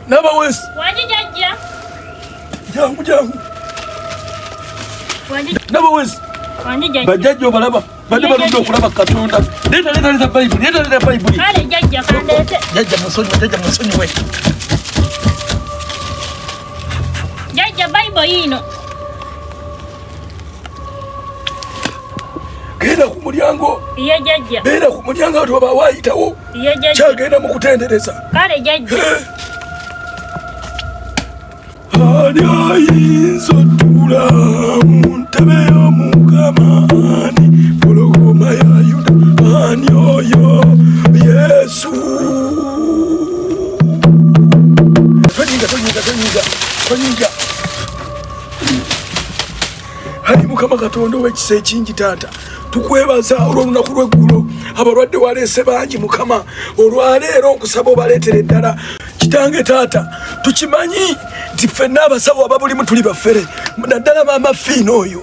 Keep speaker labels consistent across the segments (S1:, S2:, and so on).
S1: Nabawes.
S2: Wanji jajja.
S1: Jangu. Nabawes.
S2: Wanji jajja.
S1: Bajajjo balaba. Bade balundo kulaba Katonda. Leta Bible.
S2: Kale jajja kandete.
S1: Jajja musonyi we.
S2: Jajja Bible yino.
S1: Genda ku mulyango.
S2: Iye jajja.
S1: Genda ku mulyango atu baba wayitawo.
S2: Iye jajja.
S1: Kyagenda mu kutendereza.
S2: Kale jajja.
S1: Ani ayinza ottula mu ntebe y'Omukama ani pologoma ya Yuda ani oyo Yesu. Tonyiga. Hari Mukama Katonda w'ekisa ekingi taata. Tukwebaza olw'olunaku lw'eggulo abalwadde waleese bangi Mukama olwaleero nkusaba obaleetere ddala. Kitange taata tukimanyi nti ffenna abasawo ababulimu tuli baffere naddala maama fiina oyo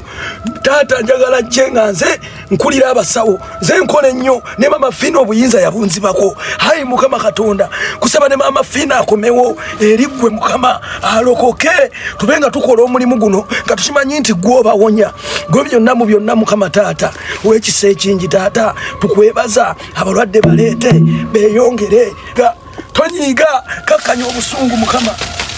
S1: taata njagala jje nga nze nkulira abasawo nze nkola ennyo ne maama fiina obuyinza yabunzibako. Hayi Mukama Katonda kusaba ne maama fiina akomewo eriggwe Mukama alokoke tube nga tukola omulimu guno nga tukimanyi nti gwe obawonya gwe byonna mu byonna Mukama taata w'ekisa ekingi taata tukwebaza abalwadde baleete beeyongere tonyiga kakkanya obusungu Mukama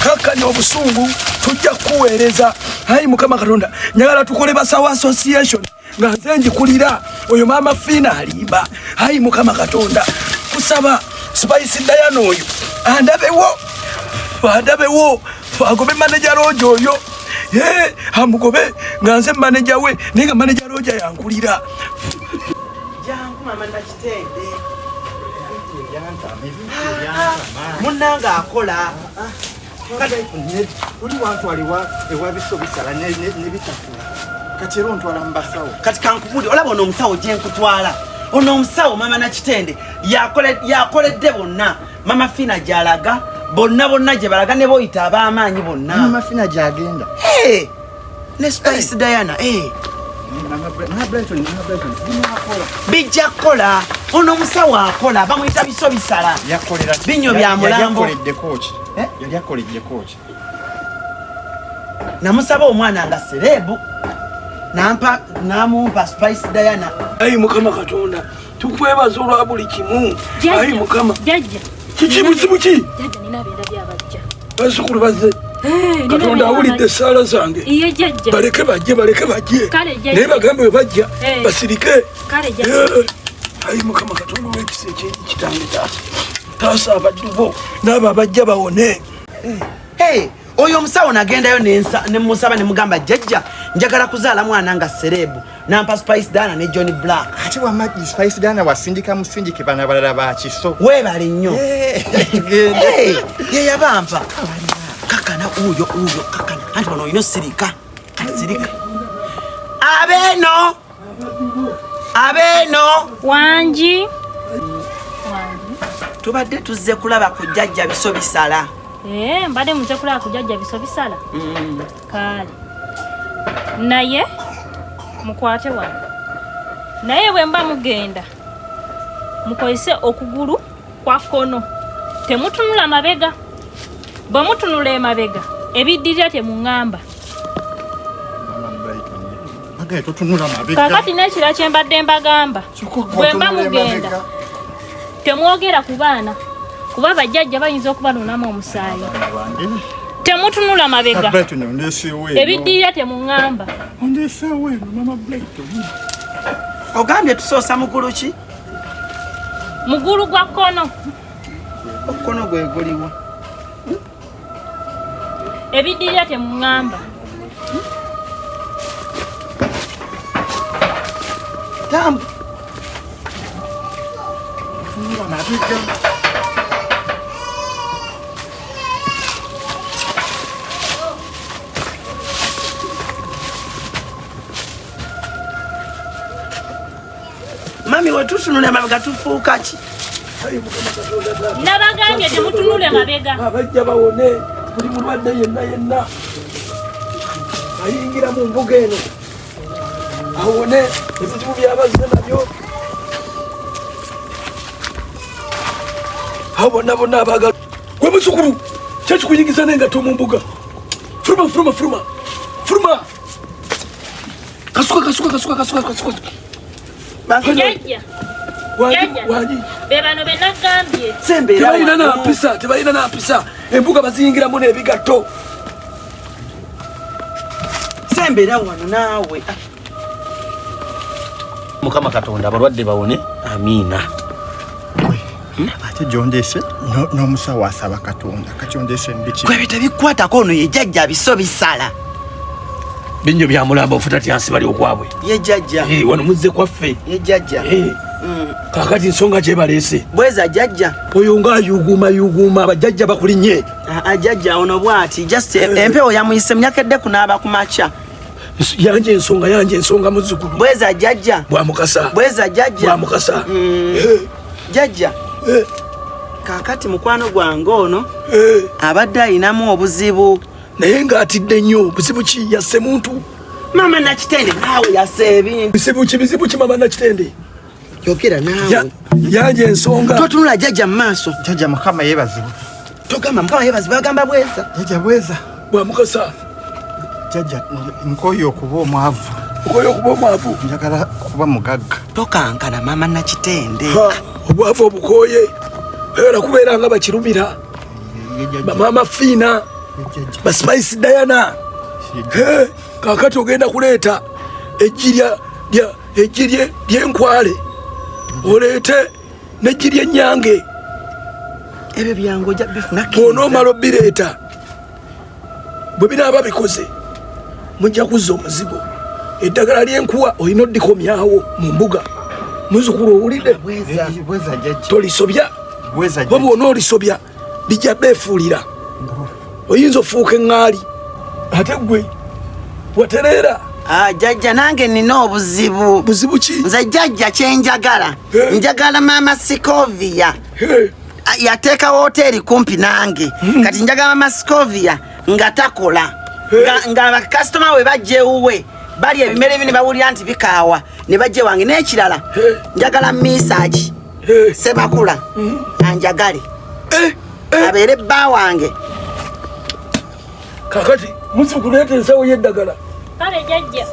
S1: kakkanya obusungu tujja kuweereza. Hayi Mukama Katonda njagala tukole basawo association nga nze njikulira oyo maama fiina alimba. Hayi Mukama Katonda kusaba Spice Diana oyo andabewo agobe manager Rojo oyo amugobe nga nze manager we nenga manager Rojo yankulira.
S3: Jangu mama ndakitende munanga akola uli wantu aliwa ewabiso bisala ne bitakula kati ero ntwala mbasawo kati kankubuli olaba ono omusawo gye nkutwala ono omusawo mama nakitende yakoledde bonna mama fiina gyalaga bonna gye balaga ne boyita ab'amaanyi bonna mama fiina gyagenda ne Spice Diana Maama Brighton bijja kola ono musawo akola bamuyita biso bisala yakolera binyo bya mulambo yali akoledde kochi namusaba omwana nga serebu namumpa Spice Diana.
S1: Ayi Mukama Katonda tukwebaza olwa buli kimu. Ayi Mukama
S2: jajja
S1: kiki buzibu ki
S2: jajja ninabeera byabajja
S1: basukulu bazze Katonda awulidde ssaala zange.
S2: Iye jajja.
S1: Baleke bajje.
S2: Kale jajja.
S1: Naye bagambe bwe bajja basirike.
S2: Kale jajja.
S1: Ayi Mukama Katonda w'ekisa ekingi kitange taasa abaddu bo n'abo abajja bawone.
S3: Oyo omusawo nagendayo ne musaba ne mugamba jajja njagala kuzaala mwana nga serebu nampa Spice Diana ne Johnny Black. Ate wamagi Spice Diana wasindika musindike bana balala ba kiso. Weebale nnyo. Ye yabampa. Kakana uyo kakana. Anti bano ino sirika. Sirika. Abeno.
S2: Wanji.
S3: Tubadde tuzze kulaba ku jajja biso bisala.
S2: Mbadde muze kulaba ku jajja biso bisala. Kale. Naye mukwate wano. Naye bwe mba mugenda mukozese okugulu kwa kkono. Temutunula mabega. Bwe mutunula emabega ebiddirira temuŋŋamba. Kakati n'ekira kye mbadde mbagamba bwe mba mugenda temwogera ku baana kuba bajjajja bayinza okubanunamu omusaayi. Temutunula mabega ebiddirira temuŋŋamba.
S3: Ogambye tusoosa mugulu ki?
S2: Mugulu gwa kkono.
S3: Okkono gwe guliwa?
S2: Ebiddirira temuŋŋamba.
S3: Tambu. Mami wetutunule mabega tufuuka ki?
S2: Nabagambye temutunule mabega.
S1: Abajja bawone buli mulwadde yenna ayingira mu mbuga eno awone ebizibu byabazze nabyo. abo nabo nabaga gwe musukuru cyacu kuyigiza nenga to mu mbuga furuma kasuka
S2: Jajja
S1: waji
S2: bebano benagambye
S3: sembera
S1: tebayina na pisa embuga bazingira mu nebigato
S3: sembera wano naawe
S4: Mukama Katonda abalwadde bawone amina
S5: ate jondese n'omusawo asaba Katonda kakyondese mbiki
S3: gwe bitabikwatako ono ye jjajja abiso bisala
S1: binjo bya mulamba ofuta yansi bali okwabwe
S3: ye jjajja
S1: wano muzze kwaffe
S3: ye jjajja
S1: kakati nsonga gye baleese
S3: bweza jjajja
S1: oyo nga yuguma abajjajja bakulinye
S3: jjajja ono bwati just empewo yamuyise munyakedde kunaaba ku makya
S1: yanje ensonga muzzukulu
S3: bweza jjajja
S1: bwamukasa
S3: bweza jjajja
S1: bwamukasa
S3: jjajja kakati mukwano gwange ono abadde ayinamu obuzibu
S1: naye ng'atidde nnyo buzibu ki yasse muntu
S3: mama nakitende naawe yasse ebintu
S1: bizibu ki mama nakitende
S3: yogera naawe
S1: yanje ensonga
S3: totunula jjajja mu maaso
S5: jjajja Mukama yeebazibu
S3: togamba Mukama yeebazibu bagamba bweza
S5: jjajja bweza
S1: bwamukasa
S5: jjajja nkoyo okuba omwavu njagala kuba mugagga
S3: tokankana mama nakitende
S1: obwavu obukoye era kubeera nga bakirumira bamama fiina baspice Diana kakati ogenda kuleeta ejji ly'enkwale oleete n'ejji ly'ennyange
S3: ebyo byange ojja bifuna
S1: bw'onoomala obireeta bwe binaaba bikoze mujja kuzza omuzigo eddagala ly'enkuwa olina oddikomyawo mu mbuga muzukulu owulidde
S5: bweza jjajja
S1: tolisobya
S5: bweza
S1: oba bw'ona olisobya lijja beefuulira oyinza ofuuka eŋŋaali ate gwe watereera
S3: jjajja nange nina obuzibu
S1: buzibu ki
S3: nze jjajja kyenjagala njagala maama Sikovia yateekawo hoteeri kumpi nange kati njagala maama Sikovia nga takola nga bakasitoma we bajja ewuwe bali ebimere bino bawulira nti bikaawa ne bajja wange n'ekirala njagala misaaki Sebakula anjagale abeere bba wange
S1: kakati musikuleeta ensawo y'eddagala
S2: kale jajja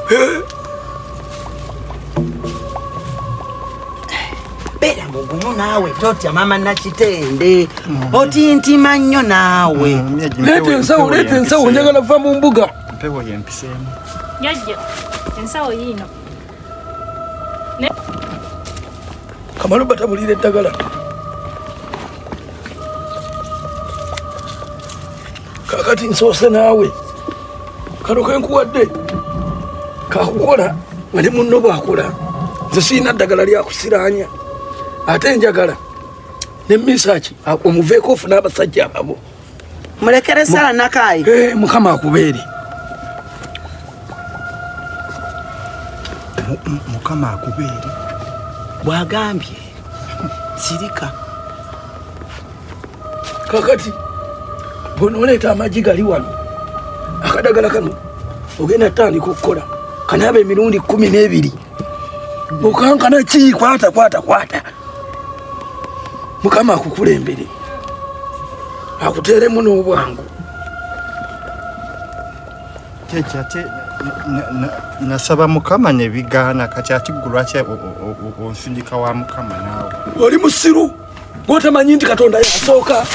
S3: beera mugumu naawe totya mama nakitende otintima nnyo naawe
S1: leeta ensawo njagala va mu mbuga
S5: mpewo yempiseemu
S2: jajja ensawo yiino
S1: Kamalu batabulira eddagala kakati nsoose naawe kano kenkuwadde kakukola nga ne munno bwakola nze siina ddagala lyakusiraanya ate njagala ne misaaki omuveeko ofuna abasajja ababo
S3: mulekere sala nakaayi
S1: mukama akubeere
S5: Mukama akubeere
S3: bwagambye sirika
S1: kakati bw'onooleeta amagi gali wano akadagala kano ogenda tutandika okukola kanaaba emirundi 12 okankana ki kwata mukama akukulembere akuteeremu n'obwangu
S5: jjajja ate nasaba Mukama ne bigaana kati ati ggwe lwaki onsindika wa Mukama naawe
S1: oli musiru gw'otamanyi nti Katonda yasooka